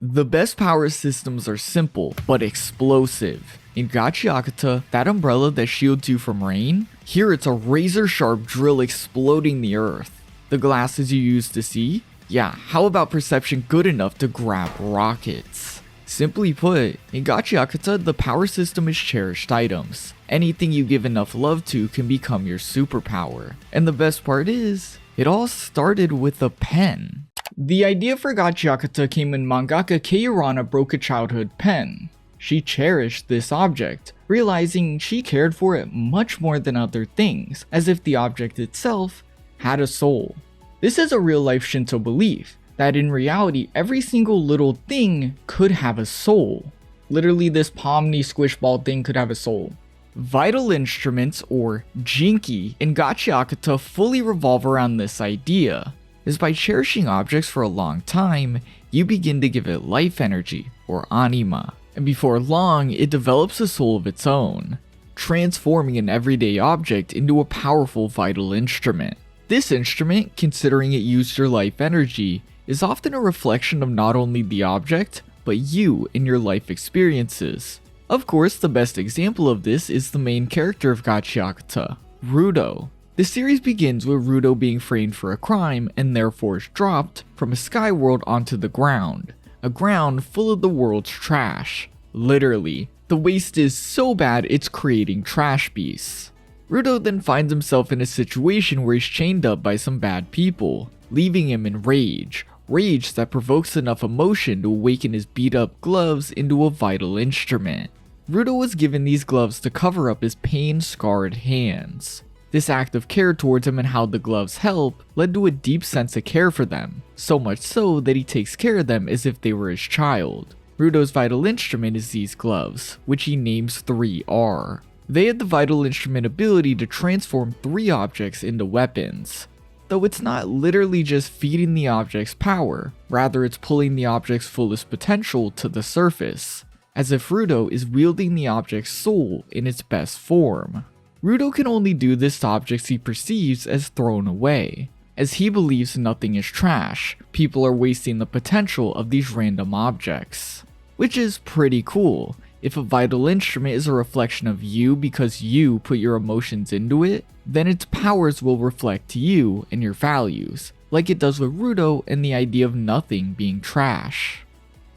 The best power systems are simple, but explosive. In Gachiakuta, that umbrella that shields you from rain, here it's a razor-sharp drill exploding the earth. The glasses you use to see? Yeah, how about perception good enough to grab rockets? Simply put, in Gachiakuta, the power system is cherished items. Anything you give enough love to can become your superpower. And the best part is, it all started with a pen. The idea for Gachiakuta came when mangaka Kei Urana broke a childhood pen. She cherished this object, realizing she cared for it much more than other things, as if the object itself had a soul. This is a real-life Shinto belief, that in reality every single little thing could have a soul. Literally, this Pomni squishball thing could have a soul. Vital instruments, or jinki, in Gachiakuta fully revolve around this idea. Is by cherishing objects for a long time, you begin to give it life energy, or anima, and before long, it develops a soul of its own, transforming an everyday object into a powerful vital instrument. This instrument, considering it used your life energy, is often a reflection of not only the object, but you in your life experiences. Of course, the best example of this is the main character of Gachiakuta, Rudo. The series begins with Rudo being framed for a crime and therefore is dropped from a sky world onto the ground, a ground full of the world's trash. Literally, the waste is so bad it's creating trash beasts. Rudo then finds himself in a situation where he's chained up by some bad people, leaving him in rage that provokes enough emotion to awaken his beat up gloves into a vital instrument. Rudo was given these gloves to cover up his pain-scarred hands. This act of care towards him and how the gloves help led to a deep sense of care for them, so much so that he takes care of them as if they were his child. Rudo's vital instrument is these gloves, which he names 3R. They had the vital instrument ability to transform 3 objects into weapons. Though it's not literally just feeding the object's power, rather it's pulling the object's fullest potential to the surface, as if Rudo is wielding the object's soul in its best form. Rudo can only do this to objects he perceives as thrown away, as he believes nothing is trash, people are wasting the potential of these random objects. Which is pretty cool. If a vital instrument is a reflection of you because you put your emotions into it, then its powers will reflect to you and your values, like it does with Rudo and the idea of nothing being trash.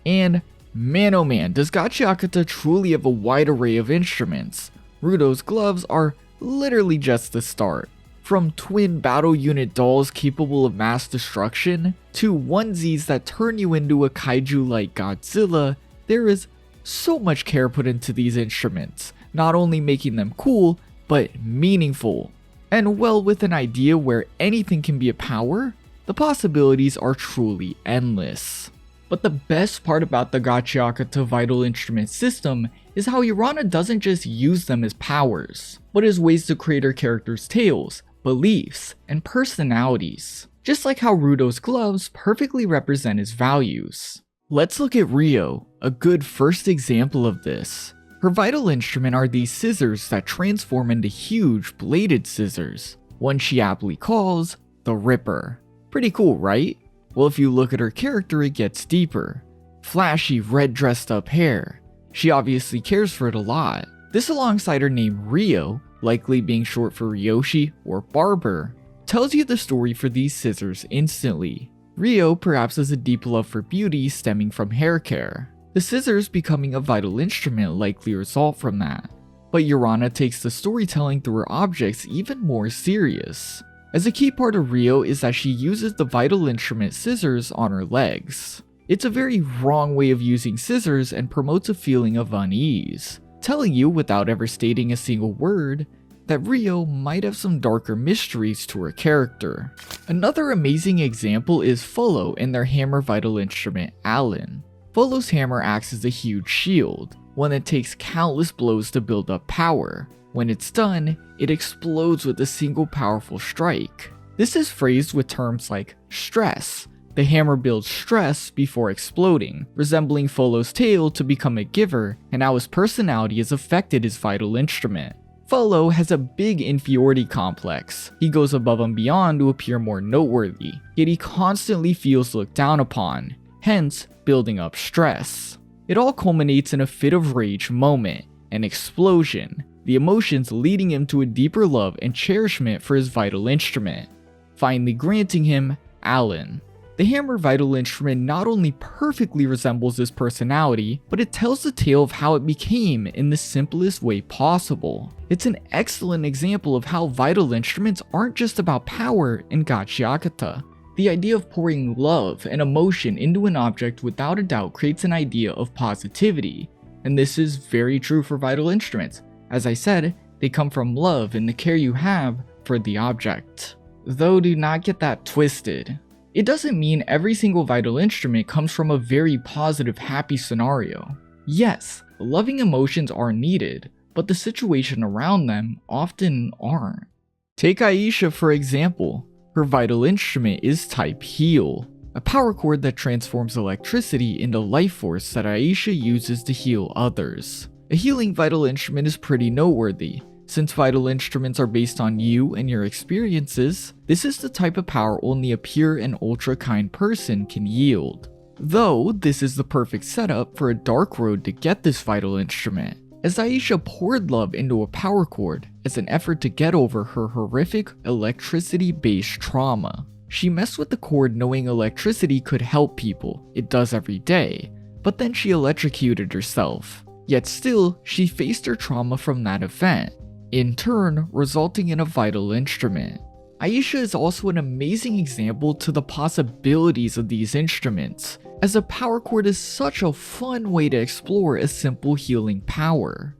And man oh man, does Gachiakuta truly have a wide array of instruments. Rudo's gloves are literally just the start. From twin battle unit dolls capable of mass destruction, to onesies that turn you into a kaiju like Godzilla, there is so much care put into these instruments, not only making them cool, but meaningful. And well, with an idea where anything can be a power, the possibilities are truly endless. But the best part about the Gachiakuta vital instrument system is how Urana doesn't just use them as powers, but as ways to create her characters' tales, beliefs, and personalities. Just like how Rudo's gloves perfectly represent his values. Let's look at Rio, a good first example of this. Her vital instrument are these scissors that transform into huge bladed scissors, one she aptly calls the Ripper. Pretty cool, right? Well, if you look at her character, it gets deeper. Flashy red dressed up hair. She obviously cares for it a lot. This alongside her name Rio, likely being short for Ryoshi or Barber, tells you the story for these scissors instantly. Rio perhaps has a deep love for beauty stemming from hair care. The scissors becoming a vital instrument likely result from that. But Urana takes the storytelling through her objects even more serious, as a key part of Rio is that she uses the vital instrument scissors on her legs. It's a very wrong way of using scissors and promotes a feeling of unease, telling you without ever stating a single word that Rio might have some darker mysteries to her character. Another amazing example is Follow and their hammer vital instrument Allen. Follow's hammer acts as a huge shield, one that takes countless blows to build up power. When it's done, it explodes with a single powerful strike. This is phrased with terms like stress. The hammer builds stress before exploding, resembling Follow's tail to become a giver and how his personality has affected his vital instrument. Follow has a big inferiority complex. He goes above and beyond to appear more noteworthy, yet he constantly feels looked down upon. hence building up stress. It all culminates in a fit of rage moment, an explosion, the emotions leading him to a deeper love and cherishment for his vital instrument, finally granting him Alan. The hammer vital instrument not only perfectly resembles his personality, but it tells the tale of how it became in the simplest way possible. It's an excellent example of how vital instruments aren't just about power in Gachiakuta. The idea of pouring love and emotion into an object without a doubt creates an idea of positivity, and this is very true for vital instruments. As I said, they come from love and the care you have for the object. Though do not get that twisted. It doesn't mean every single vital instrument comes from a very positive, happy scenario. Yes, loving emotions are needed, but the situation around them often aren't. Take Aisha for example. Her vital instrument is type Heal, a power cord that transforms electricity into life force that Aisha uses to heal others. A healing vital instrument is pretty noteworthy. Since vital instruments are based on you and your experiences, this is the type of power only a pure and ultra kind person can yield. Though, this is the perfect setup for a dark road to get this vital instrument, as Aisha poured love into a power cord as an effort to get over her horrific electricity-based trauma. She messed with the cord knowing electricity could help people, it does every day, but then she electrocuted herself. Yet still, she faced her trauma from that event, in turn resulting in a vital instrument. Aisha is also an amazing example to the possibilities of these instruments, as a power cord is such a fun way to explore a simple healing power.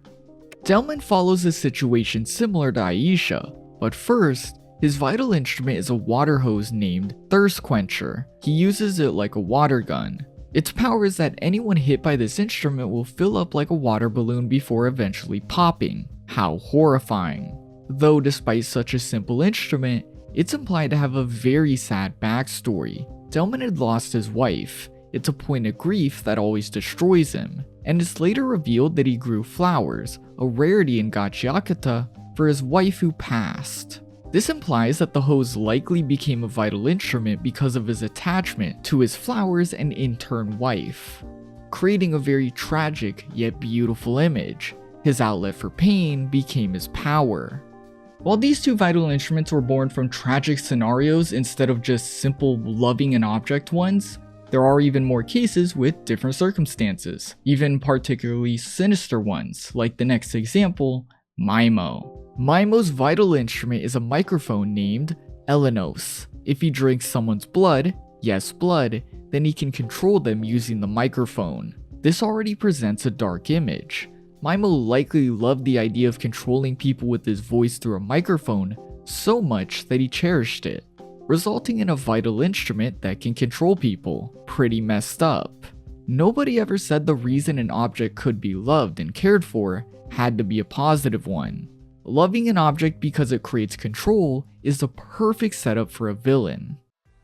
Delman follows a situation similar to Aisha, but first, his vital instrument is a water hose named Thirst Quencher. He uses it like a water gun. Its power is that anyone hit by this instrument will fill up like a water balloon before eventually popping. How horrifying. Though despite such a simple instrument, it's implied to have a very sad backstory. Delman had lost his wife. It's a point of grief that always destroys him, and it's later revealed that he grew flowers, a rarity in Gachiakuta, for his wife who passed. This implies that the hose likely became a vital instrument because of his attachment to his flowers and in turn wife, creating a very tragic yet beautiful image. His outlet for pain became his power. While these two vital instruments were born from tragic scenarios instead of just simple loving an object ones, there are even more cases with different circumstances, even particularly sinister ones, like the next example, Maimo. Maimo's vital instrument is a microphone named Villainous. If he drinks someone's blood, yes blood, then he can control them using the microphone. This already presents a dark image. Maimo likely loved the idea of controlling people with his voice through a microphone so much that he cherished it, resulting in a vital instrument that can control people. Pretty messed up. Nobody ever said the reason an object could be loved and cared for had to be a positive one. Loving an object because it creates control is the perfect setup for a villain.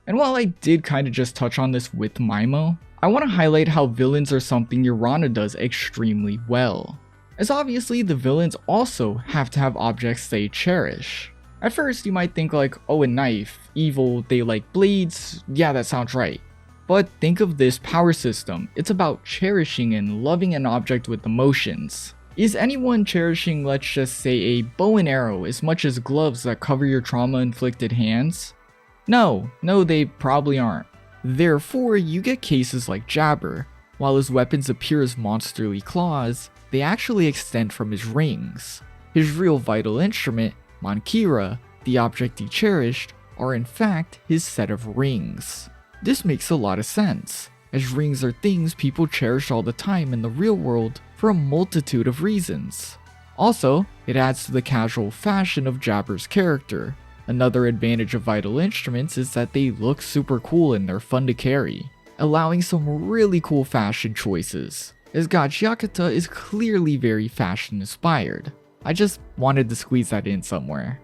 And while I did kinda just touch on this with Maimo, I want to highlight how villains are something Urana does extremely well, as obviously the villains also have to have objects they cherish. At first you might think like, oh, a knife, evil, they like blades, yeah, that sounds right. But think of this power system, it's about cherishing and loving an object with emotions. Is anyone cherishing, let's just say, a bow and arrow as much as gloves that cover your trauma-inflicted hands? No, they probably aren't. Therefore, you get cases like Jabber. While his weapons appear as monsterly claws, they actually extend from his rings. His real vital instrument, Mankira, the object he cherished, are in fact his set of rings. This makes a lot of sense, as rings are things people cherish all the time in the real world for a multitude of reasons. Also, it adds to the casual fashion of Jabber's character. Another advantage of vital instruments is that they look super cool and they're fun to carry, allowing some really cool fashion choices, as Gachiakuta is clearly very fashion inspired. I just wanted to squeeze that in somewhere.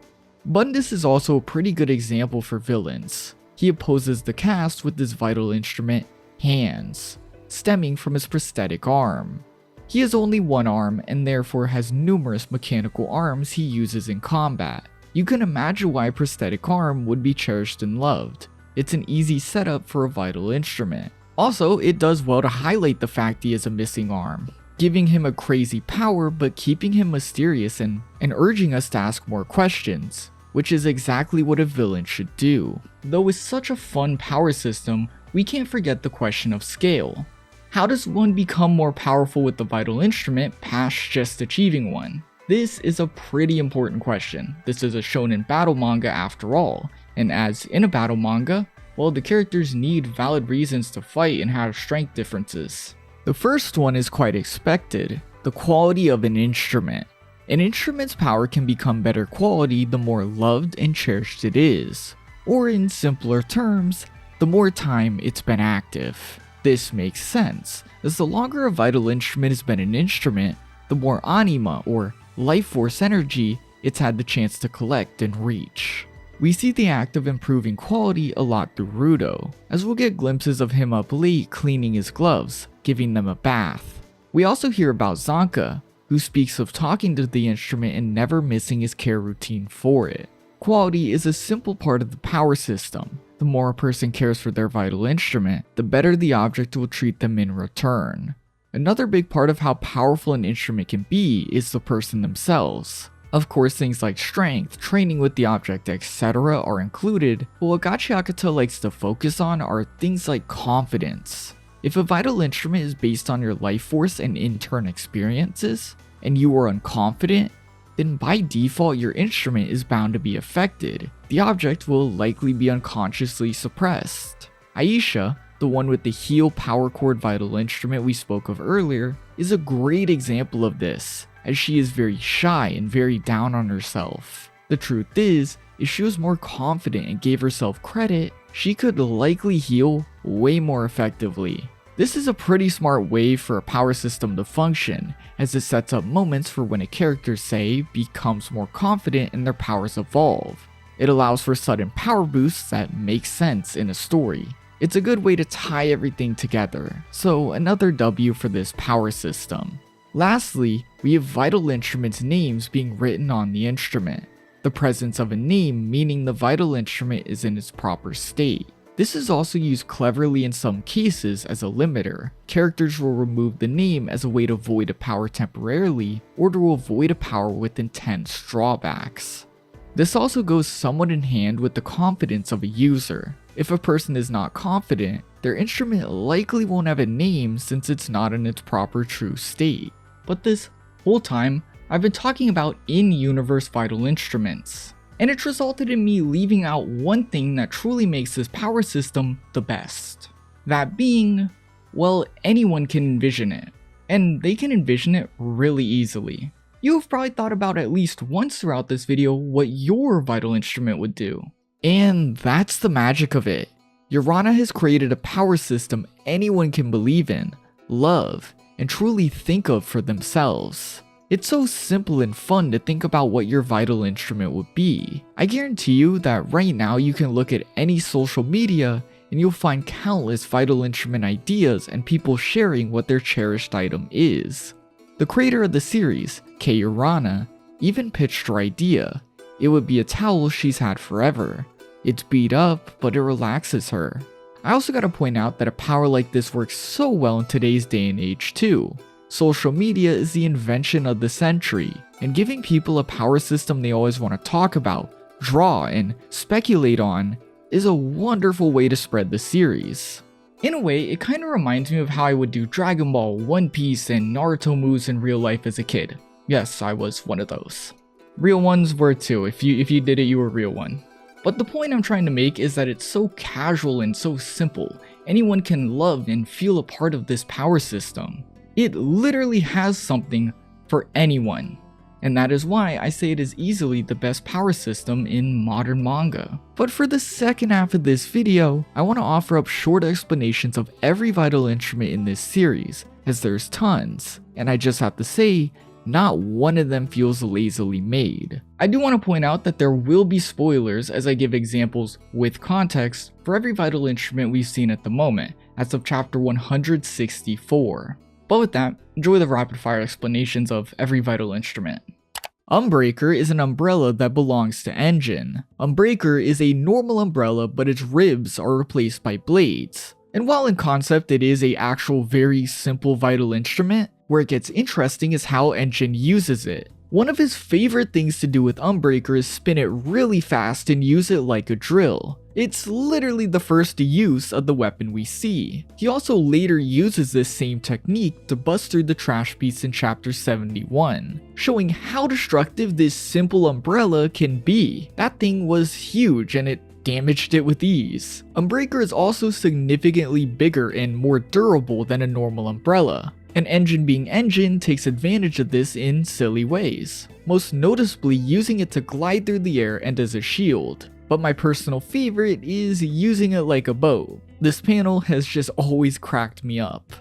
Bundus is also a pretty good example for villains. He opposes the cast with his vital instrument, Hands, stemming from his prosthetic arm. He has only one arm and therefore has numerous mechanical arms he uses in combat. You can imagine why a prosthetic arm would be cherished and loved. It's an easy setup for a vital instrument. Also, it does well to highlight the fact he has a missing arm, giving him a crazy power but keeping him mysterious and urging us to ask more questions, which is exactly what a villain should do. Though with such a fun power system, we can't forget the question of scale. How does one become more powerful with the vital instrument past just achieving one? This is a pretty important question. This is a shonen battle manga after all, and as in a battle manga, well, the characters need valid reasons to fight and have strength differences. The first one is quite expected, the quality of an instrument. An instrument's power can become better quality the more loved and cherished it is, or in simpler terms, the more time it's been active. This makes sense, as the longer a vital instrument has been an instrument, the more anima or life force energy it's had the chance to collect and reach. We see the act of improving quality a lot through Rudo, as we'll get glimpses of him up late cleaning his gloves, giving them a bath. We also hear about Zanka, who speaks of talking to the instrument and never missing his care routine for it. Quality is a simple part of the power system. The more a person cares for their vital instrument, the better the object will treat them in return. Another big part of how powerful an instrument can be is the person themselves. Of course, things like strength, training with the object, etc. are included, but what Gachiakuta likes to focus on are things like confidence. If a vital instrument is based on your life force and in-turn experiences, and you are unconfident, then by default your instrument is bound to be affected. The object will likely be unconsciously suppressed. Aisha, the one with the heal power cord vital instrument we spoke of earlier, is a great example of this, as she is very shy and very down on herself. The truth is, if she was more confident and gave herself credit, she could likely heal way more effectively. This is a pretty smart way for a power system to function, as it sets up moments for when a character, say, becomes more confident and their powers evolve. It allows for sudden power boosts that make sense in a story. It's a good way to tie everything together, so another W for this power system. Lastly, we have vital instruments' names being written on the instrument. The presence of a name meaning the vital instrument is in its proper state. This is also used cleverly in some cases as a limiter. Characters will remove the name as a way to void a power temporarily or to avoid a power with intense drawbacks. This also goes somewhat in hand with the confidence of a user. If a person is not confident, their instrument likely won't have a name since it's not in its proper true state. But this whole time, I've been talking about in-universe vital instruments, and it's resulted in me leaving out one thing that truly makes this power system the best. That being, well, anyone can envision it, and they can envision it really easily. You have probably thought about at least once throughout this video what your vital instrument would do. And that's the magic of it. Urana has created a power system anyone can believe in, love, and truly think of for themselves. It's so simple and fun to think about what your vital instrument would be. I guarantee you that right now you can look at any social media and you'll find countless vital instrument ideas and people sharing what their cherished item is. The creator of the series, Kei Urana, even pitched her idea. It would be a towel she's had forever. It's beat up, but it relaxes her. I also gotta point out that a power like this works so well in today's day and age too. Social media is the invention of the century, and giving people a power system they always want to talk about, draw, and speculate on is a wonderful way to spread the series. In a way, it kinda reminds me of how I would do Dragon Ball, One Piece, and Naruto moves in real life as a kid. Yes, I was one of those. Real ones were too. If you did it, you were a real one. But the point I'm trying to make is that it's so casual and so simple. Anyone can love and feel a part of this power system. It literally has something for anyone. And that is why I say it is easily the best power system in modern manga. But for the second half of this video, I want to offer up short explanations of every vital instrument in this series, as there's tons, and I just have to say, not one of them feels lazily made. I do want to point out that there will be spoilers as I give examples with context for every vital instrument we've seen at the moment, as of chapter 164. But with that, enjoy the rapid fire explanations of every vital instrument. Umbreaker is an umbrella that belongs to Engine. Umbreaker is a normal umbrella, but its ribs are replaced by blades. And while in concept it is a actual very simple vital instrument, where it gets interesting is how Engine uses it. One of his favorite things to do with Unbreaker is spin it really fast and use it like a drill. It's literally the first use of the weapon we see. He also later uses this same technique to bust through the trash beast in chapter 71, showing how destructive this simple umbrella can be. That thing was huge and it damaged it with ease. Unbreaker is also significantly bigger and more durable than a normal umbrella. And Engine being Engine takes advantage of this in silly ways, most noticeably using it to glide through the air and as a shield. But my personal favorite is using it like a bow. This panel has just always cracked me up.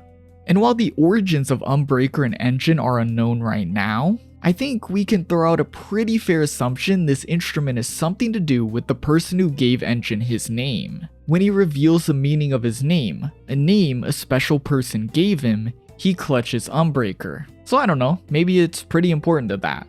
And while the origins of Unbreaker and Engine are unknown right now, I think we can throw out a pretty fair assumption this instrument has something to do with the person who gave Engine his name. When he reveals the meaning of his name, a name a special person gave him, he clutches Unbreaker. So I don't know, maybe it's pretty important to that.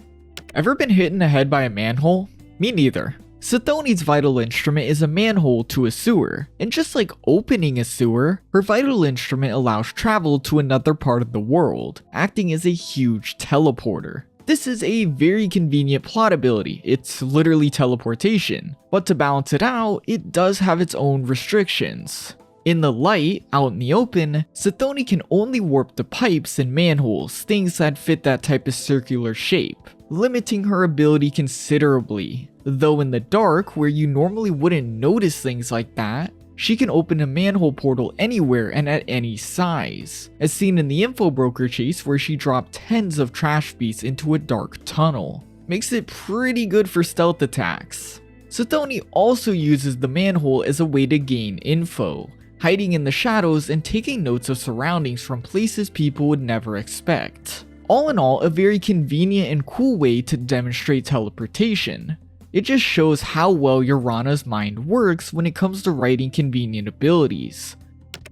Ever been hit in the head by a manhole? Me neither. Sathoni's vital instrument is a manhole to a sewer, and just like opening a sewer, her vital instrument allows travel to another part of the world, acting as a huge teleporter. This is a very convenient plot ability, it's literally teleportation, but to balance it out, it does have its own restrictions. In the light, out in the open, Sathoni can only warp the pipes and manholes, things that fit that type of circular shape, limiting her ability considerably. Though in the dark, where you normally wouldn't notice things like that, she can open a manhole portal anywhere and at any size, as seen in the info broker chase where she dropped tens of trash beasts into a dark tunnel. Makes it pretty good for stealth attacks. Sathoni also uses the manhole as a way to gain info, hiding in the shadows and taking notes of surroundings from places people would never expect. All in all, a very convenient and cool way to demonstrate teleportation. It just shows how well Urana's mind works when it comes to writing convenient abilities.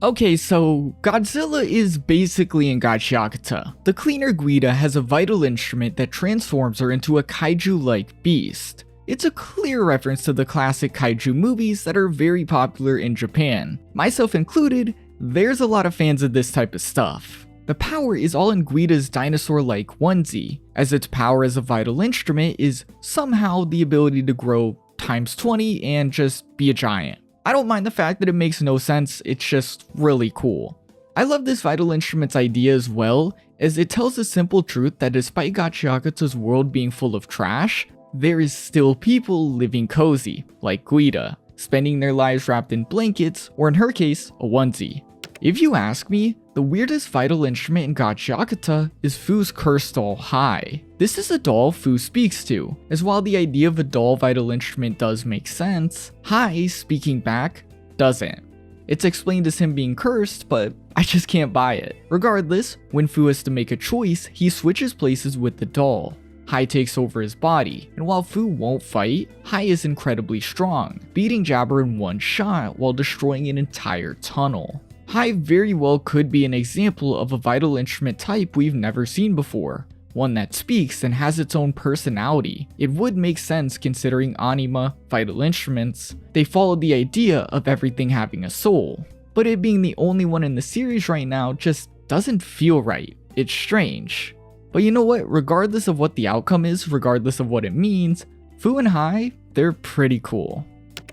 Okay, so Godzilla is basically in Gachiakuta. The cleaner Guida has a vital instrument that transforms her into a kaiju-like beast. It's a clear reference to the classic kaiju movies that are very popular in Japan. Myself included, there's a lot of fans of this type of stuff. The power is all in Guida's dinosaur-like onesie, as its power as a vital instrument is somehow the ability to grow times 20 and just be a giant. I don't mind the fact that it makes no sense, it's just really cool. I love this vital instrument's idea as well, as it tells the simple truth that despite Gachiakuta's world being full of trash, there is still people living cozy, like Guida, spending their lives wrapped in blankets, or in her case, a onesie. If you ask me, the weirdest vital instrument in Gachiakuta is Fu's cursed doll Hai. This is a doll Fu speaks to, as while the idea of a doll vital instrument does make sense, Hai speaking back doesn't. It's explained as him being cursed, but I just can't buy it. Regardless, when Fu has to make a choice, he switches places with the doll. Hai takes over his body, and while Fu won't fight, Hai is incredibly strong, beating Jabber in one shot while destroying an entire tunnel. Hai very well could be an example of a vital instrument type we've never seen before, one that speaks and has its own personality. It would make sense considering anima, vital instruments, they followed the idea of everything having a soul, but it being the only one in the series right now just doesn't feel right. It's strange. But you know what, regardless of what the outcome is, regardless of what it means, Fu and Hai, they're pretty cool.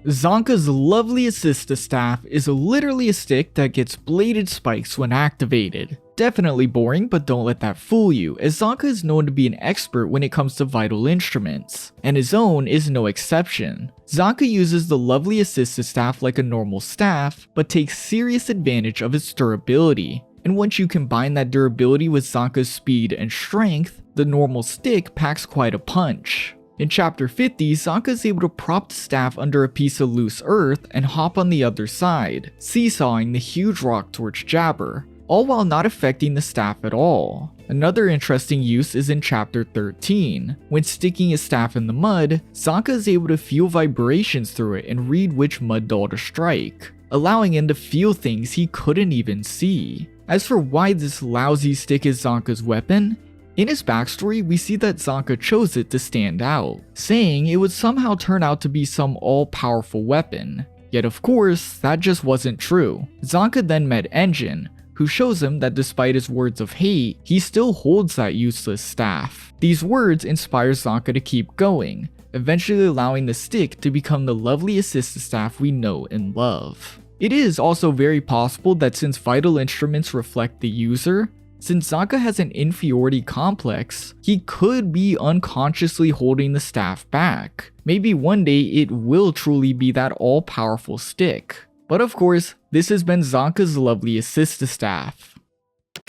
Zonka's lovely Assista staff is literally a stick that gets bladed spikes when activated. Definitely boring, but don't let that fool you, as Zonka is known to be an expert when it comes to vital instruments, and his own is no exception. Zonka uses the lovely Assista staff like a normal staff, but takes serious advantage of its durability. And once you combine that durability with Zonka's speed and strength, the normal stick packs quite a punch. In chapter 50, Zonka is able to prop the staff under a piece of loose earth and hop on the other side, seesawing the huge rock towards Jabber, all while not affecting the staff at all. Another interesting use is in chapter 13. When sticking his staff in the mud, Zonka is able to feel vibrations through it and read which mud doll to strike, allowing him to feel things he couldn't even see. As for why this lousy stick is Zonka's weapon, in his backstory we see that Zonka chose it to stand out, saying it would somehow turn out to be some all-powerful weapon. Yet of course, that just wasn't true. Zanka then met Engine, who shows him that despite his words of hate, he still holds that useless staff. These words inspire Zanka to keep going, eventually allowing the stick to become the lovely assistant staff we know and love. It is also very possible that since vital instruments reflect the user, since Zanka has an inferiority complex, he could be unconsciously holding the staff back. Maybe one day it will truly be that all-powerful stick. But of course, this has been Zanka's lovely assist staff.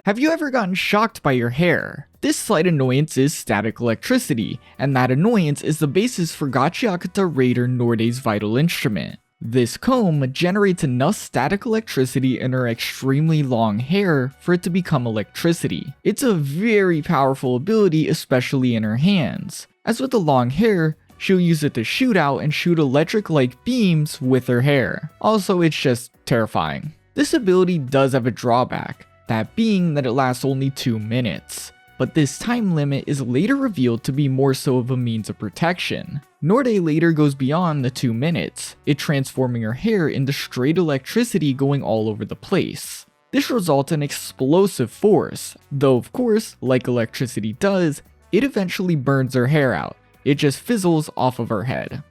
Have you ever gotten shocked by your hair? This slight annoyance is static electricity, and that annoyance is the basis for Gachiakuta Raider Norde's vital instrument. This comb generates enough static electricity in her extremely long hair for it to become electricity. It's a very powerful ability, especially in her hands. As with the long hair, she'll use it to shoot out and shoot electric-like beams with her hair. Also, it's just terrifying. This ability does have a drawback, that being that it lasts only 2 minutes. But this time limit is later revealed to be more so of a means of protection. Norde later goes beyond the 2 minutes, it transforming her hair into straight electricity going all over the place. This results in explosive force, though of course, like electricity does, it eventually burns her hair out. It just fizzles off of her head.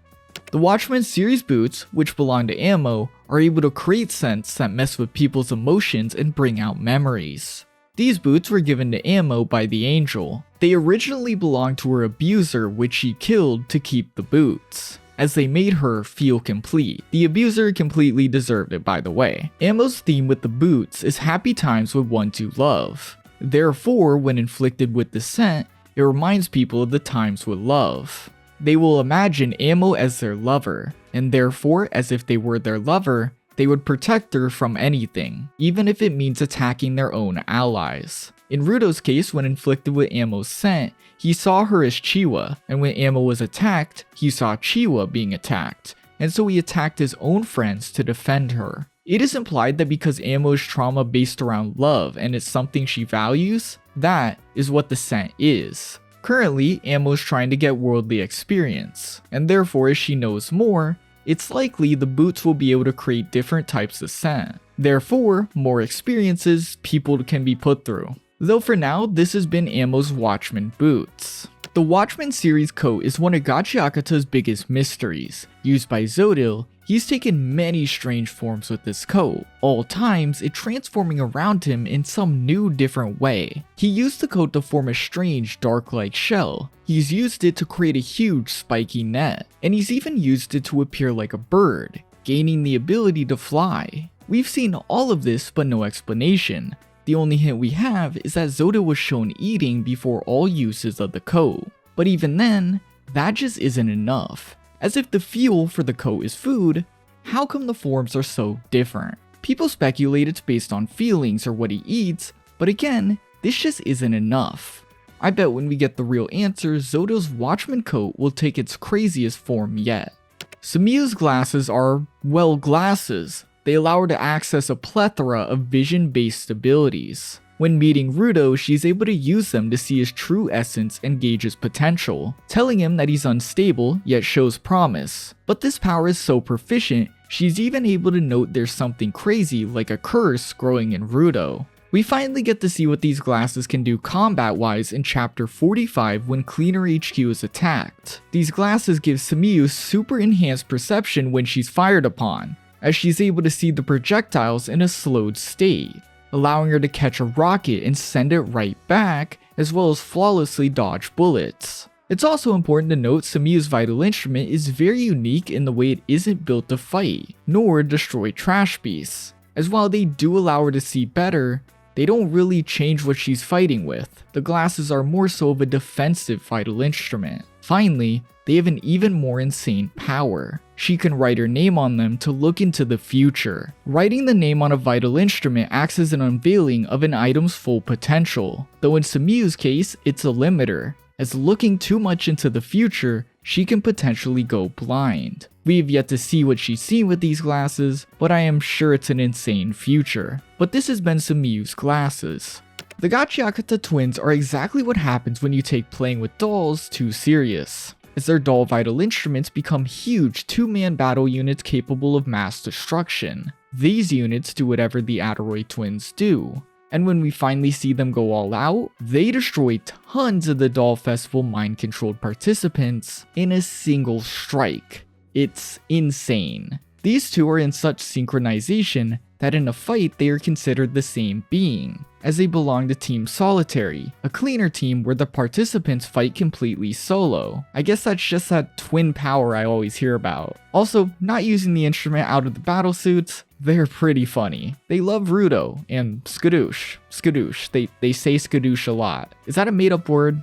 The Watchmen series boots, which belong to Ammo, are able to create scents that mess with people's emotions and bring out memories. These boots were given to Ammo by the Angel. They originally belonged to her abuser, which she killed to keep the boots, as they made her feel complete. The abuser completely deserved it, by the way. Ammo's theme with the boots is happy times with ones you love. Therefore, when inflicted with the scent, it reminds people of the times with love. They will imagine Ammo as their lover, and therefore, as if they were their lover, they would protect her from anything, even if it means attacking their own allies. In Rudo's case, when inflicted with Ammo's scent, he saw her as Chiwa, and when Ammo was attacked, he saw Chiwa being attacked, and so he attacked his own friends to defend her. It is implied that because Ammo's trauma based around love and it's something she values, that is what the scent is. Currently, Ammo's trying to get worldly experience, and therefore as she knows more, it's likely the boots will be able to create different types of scent. Therefore, more experiences people can be put through. Though for now, this has been Ammo's Watchmen boots. The Watchmen series coat is one of Gachiakuta's biggest mysteries. Used by Zodil, he's taken many strange forms with this coat, all times it transforming around him in some new different way. He used the coat to form a strange dark-like shell. He's used it to create a huge spiky net, and he's even used it to appear like a bird, gaining the ability to fly. We've seen all of this but no explanation. The only hint we have is that Zodil was shown eating before all uses of the coat. But even then, that just isn't enough. As if the fuel for the coat is food, how come the forms are so different? People speculate it's based on feelings or what he eats, but again, this just isn't enough. I bet when we get the real answer, Zodil's Watchman coat will take its craziest form yet. Sumiu's glasses are, well, glasses. They allow her to access a plethora of vision-based abilities. When meeting Rudo, she's able to use them to see his true essence and gauge his potential, telling him that he's unstable yet shows promise. But this power is so proficient, she's even able to note there's something crazy like a curse growing in Rudo. We finally get to see what these glasses can do combat-wise in chapter 45 when Cleaner HQ is attacked. These glasses give Sumiu super enhanced perception when she's fired upon, as she's able to see the projectiles in a slowed state, allowing her to catch a rocket and send it right back, as well as flawlessly dodge bullets. It's also important to note Sumiu's vital instrument is very unique in the way it isn't built to fight, nor destroy trash beasts, as while they do allow her to see better, they don't really change what she's fighting with. The glasses are more so of a defensive vital instrument. Finally, they have an even more insane power. She can write her name on them to look into the future. Writing the name on a vital instrument acts as an unveiling of an item's full potential, though in Sumiu's case, it's a limiter, as looking too much into the future, she can potentially go blind. We have yet to see what she's seen with these glasses, but I am sure it's an insane future. But this has been Sumiu's glasses. The Gachiakuta twins are exactly what happens when you take playing with dolls too serious. as their doll vital instruments become huge two-man battle units capable of mass destruction. These units do whatever the Adoroy twins do, and when we finally see them go all out, they destroy tons of the Doll Festival mind-controlled participants in a single strike. It's insane. These two are in such synchronization that in a fight they are considered the same being, as they belong to Team Solitary, a cleaner team where the participants fight completely solo. I guess that's just that twin power I always hear about. Also, not using the instrument out of the battle suits, they're pretty funny. They love Rudo and skadoosh. Skadoosh. They say skadoosh a lot. Is that a made up word?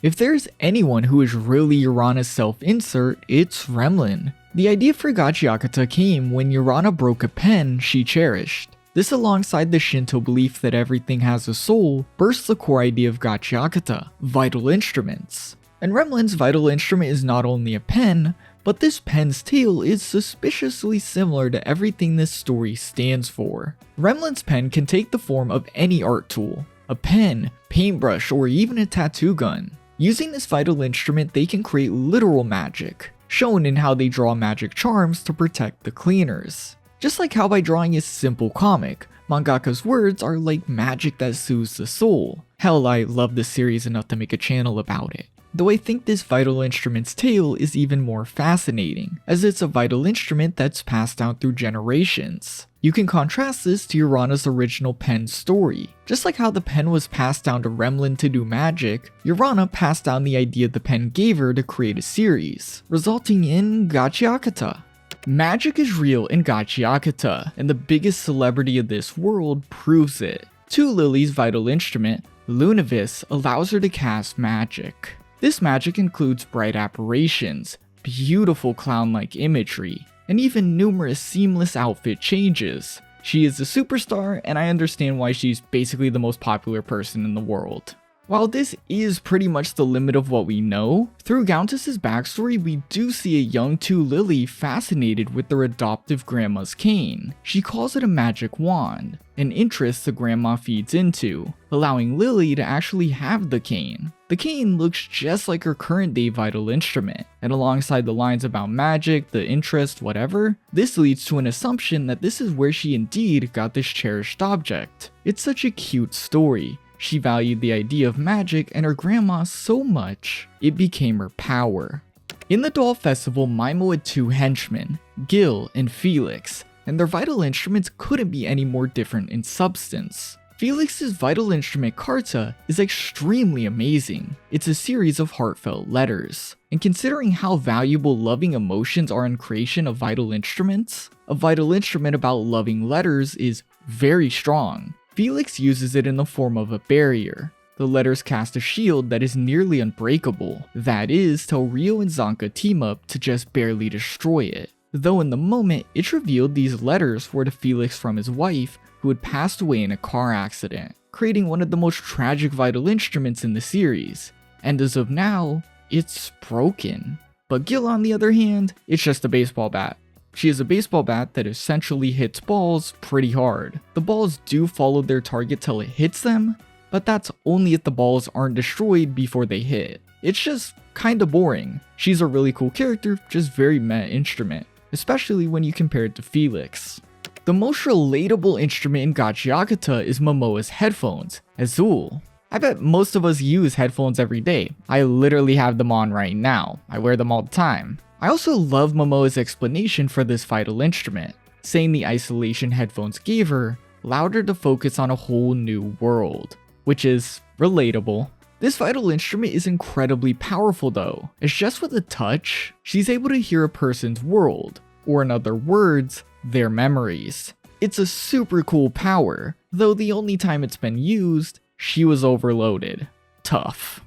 If there's anyone who is really Urana's self-insert, it's Remlin. The idea for Gachiakuta came when Urana broke a pen she cherished. This, alongside the Shinto belief that everything has a soul, bursts the core idea of Gachiakuta, vital instruments. And Remlin's vital instrument is not only a pen, but this pen's tail is suspiciously similar to everything this story stands for. Remlin's pen can take the form of any art tool, a pen, paintbrush, or even a tattoo gun. Using this vital instrument, they can create literal magic, shown in how they draw magic charms to protect the cleaners. Just like how by drawing a simple comic, mangaka's words are like magic that soothes the soul. Hell, I love this series enough to make a channel about it. Though I think this vital instrument's tale is even more fascinating, as it's a vital instrument that's passed down through generations. You can contrast this to Urana's original pen story. Just like how the pen was passed down to Remlin to do magic, Urana passed down the idea the pen gave her to create a series, resulting in Gachiakuta. Magic is real in Gachiakuta, and the biggest celebrity of this world proves it. To Lily's vital instrument, Lunavis allows her to cast magic. This magic includes bright apparitions, beautiful clown-like imagery, and even numerous seamless outfit changes. She is a superstar, and I understand why she's basically the most popular person in the world. While this is pretty much the limit of what we know, through Countess's backstory we do see a young Tu Lily fascinated with their adoptive grandma's cane. She calls it a magic wand, an interest the grandma feeds into, allowing Lily to actually have the cane. The cane looks just like her current day vital instrument, and alongside the lines about magic, the interest, whatever, this leads to an assumption that this is where she indeed got this cherished object. It's such a cute story. She valued the idea of magic and her grandma so much, it became her power. In the Doll Festival, Maimo had two henchmen, Gil and Felix, and their vital instruments couldn't be any more different in substance. Felix's vital instrument Karta is extremely amazing. It's a series of heartfelt letters. And considering how valuable loving emotions are in creation of vital instruments, a vital instrument about loving letters is very strong. Felix uses it in the form of a barrier. The letters cast a shield that is nearly unbreakable. That is, till Ryo and Zanka team up to just barely destroy it. Though in the moment, it's revealed these letters were to Felix from his wife, who had passed away in a car accident, creating one of the most tragic vital instruments in the series. And as of now, it's broken. But Gil, on the other hand, it's just a baseball bat. She is a baseball bat that essentially hits balls pretty hard. The balls do follow their target till it hits them, but that's only if the balls aren't destroyed before they hit. It's just kinda boring. She's a really cool character, just very meh instrument, especially when you compare it to Felix. The most relatable instrument in Gachiakuta is Momoa's headphones, Azul. I bet most of us use headphones every day. I literally have them on right now. I wear them all the time. I also love Momoa's explanation for this vital instrument, saying the isolation headphones gave her allowed her to focus on a whole new world, which is relatable. This vital instrument is incredibly powerful though, as just with a touch, she's able to hear a person's world, or in other words, their memories. It's a super cool power, though the only time it's been used, she was overloaded. Tough.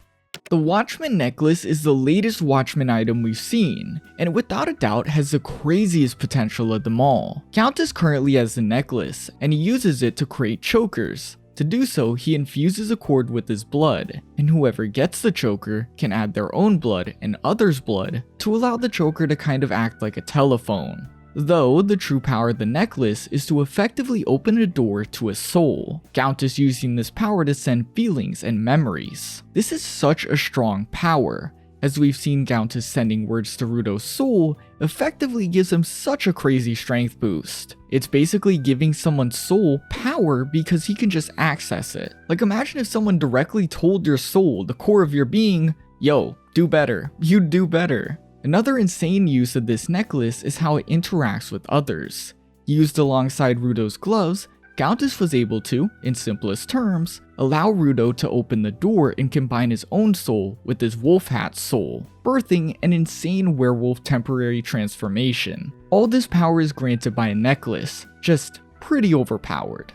The Watchman necklace is the latest Watchman item we've seen, and without a doubt has the craziest potential of them all. Countess currently has the necklace, and he uses it to create chokers. To do so, he infuses a cord with his blood, and whoever gets the choker can add their own blood and others' blood to allow the choker to kind of act like a telephone. Though the true power of the necklace is to effectively open a door to a soul, Countess using this power to send feelings and memories. This is such a strong power, as we've seen Gauntis sending words to Rudo's soul effectively gives him such a crazy strength boost. It's basically giving someone's soul power because he can just access it. Like imagine if someone directly told your soul, the core of your being, yo, do better, you'd do better. Another insane use of this necklace is how it interacts with others. Used alongside Rudo's gloves, Gauntis was able to, in simplest terms, allow Rudo to open the door and combine his own soul with his wolf hat's soul, birthing an insane werewolf temporary transformation. All this power is granted by a necklace, just pretty overpowered.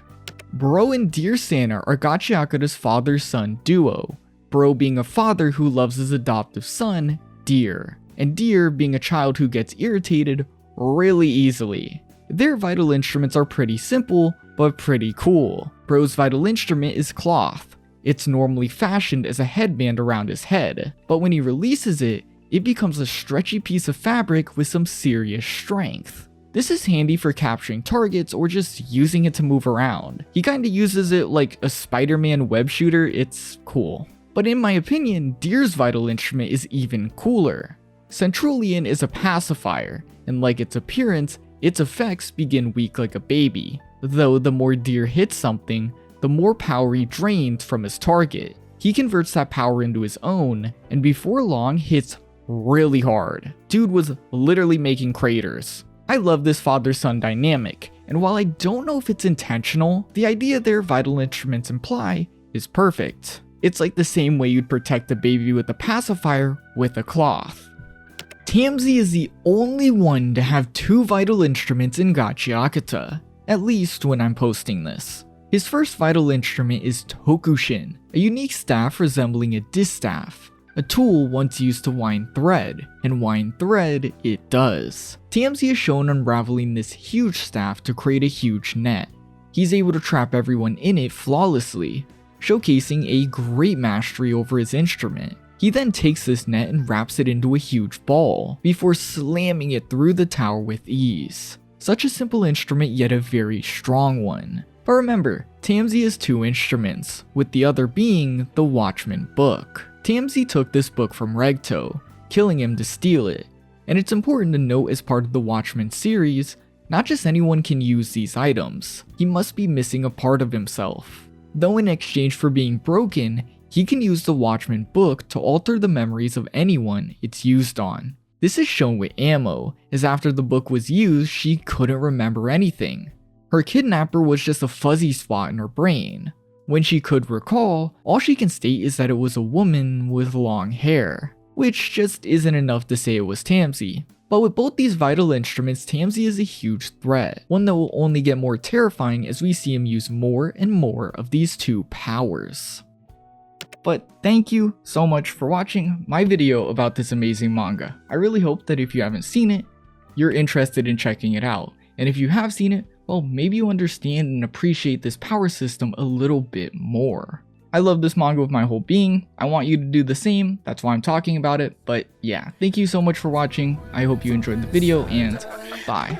Bro and Deer Santa are Gachiakuta's father-son duo, Bro being a father who loves his adoptive son, Deer, and Deer being a child who gets irritated really easily. Their vital instruments are pretty simple, but pretty cool. Bro's vital instrument is cloth. It's normally fashioned as a headband around his head, but when he releases it, it becomes a stretchy piece of fabric with some serious strength. This is handy for capturing targets or just using it to move around. He kinda uses it like a Spider-Man web shooter, it's cool. But in my opinion, Deer's vital instrument is even cooler. Centrulean is a pacifier, and like its appearance, its effects begin weak like a baby, though the more Deer hits something, the more power he drains from his target. He converts that power into his own, and before long hits really hard. Dude was literally making craters. I love this father-son dynamic, and while I don't know if it's intentional, the idea their vital instruments imply is perfect. It's like the same way you'd protect a baby with a pacifier with a cloth. Tamsi is the only one to have two vital instruments in Gachiakuta, at least when I'm posting this. His first vital instrument is Tokushin, a unique staff resembling a distaff, a tool once used to wind thread, and wind thread it does. Tamsi is shown unraveling this huge staff to create a huge net. He's able to trap everyone in it flawlessly, showcasing a great mastery over his instrument. He then takes this net and wraps it into a huge ball, before slamming it through the tower with ease. Such a simple instrument, yet a very strong one. But remember, Tamsi has two instruments, with the other being the Watchman book. Tamsi took this book from Regto, killing him to steal it. And it's important to note as part of the Watchman series, not just anyone can use these items. He must be missing a part of himself. Though in exchange for being broken, he can use the Watchman book to alter the memories of anyone it's used on. This is shown with Ammo, as after the book was used, she couldn't remember anything. Her kidnapper was just a fuzzy spot in her brain. When she could recall, all she can state is that it was a woman with long hair, which just isn't enough to say it was Tamsi. But with both these vital instruments, Tamsi is a huge threat, one that will only get more terrifying as we see him use more and more of these two powers. But thank you so much for watching my video about this amazing manga. I really hope that if you haven't seen it, you're interested in checking it out. And if you have seen it, well, maybe you understand and appreciate this power system a little bit more. I love this manga with my whole being. I want you to do the same. That's why I'm talking about it. But yeah, thank you so much for watching. I hope you enjoyed the video and bye.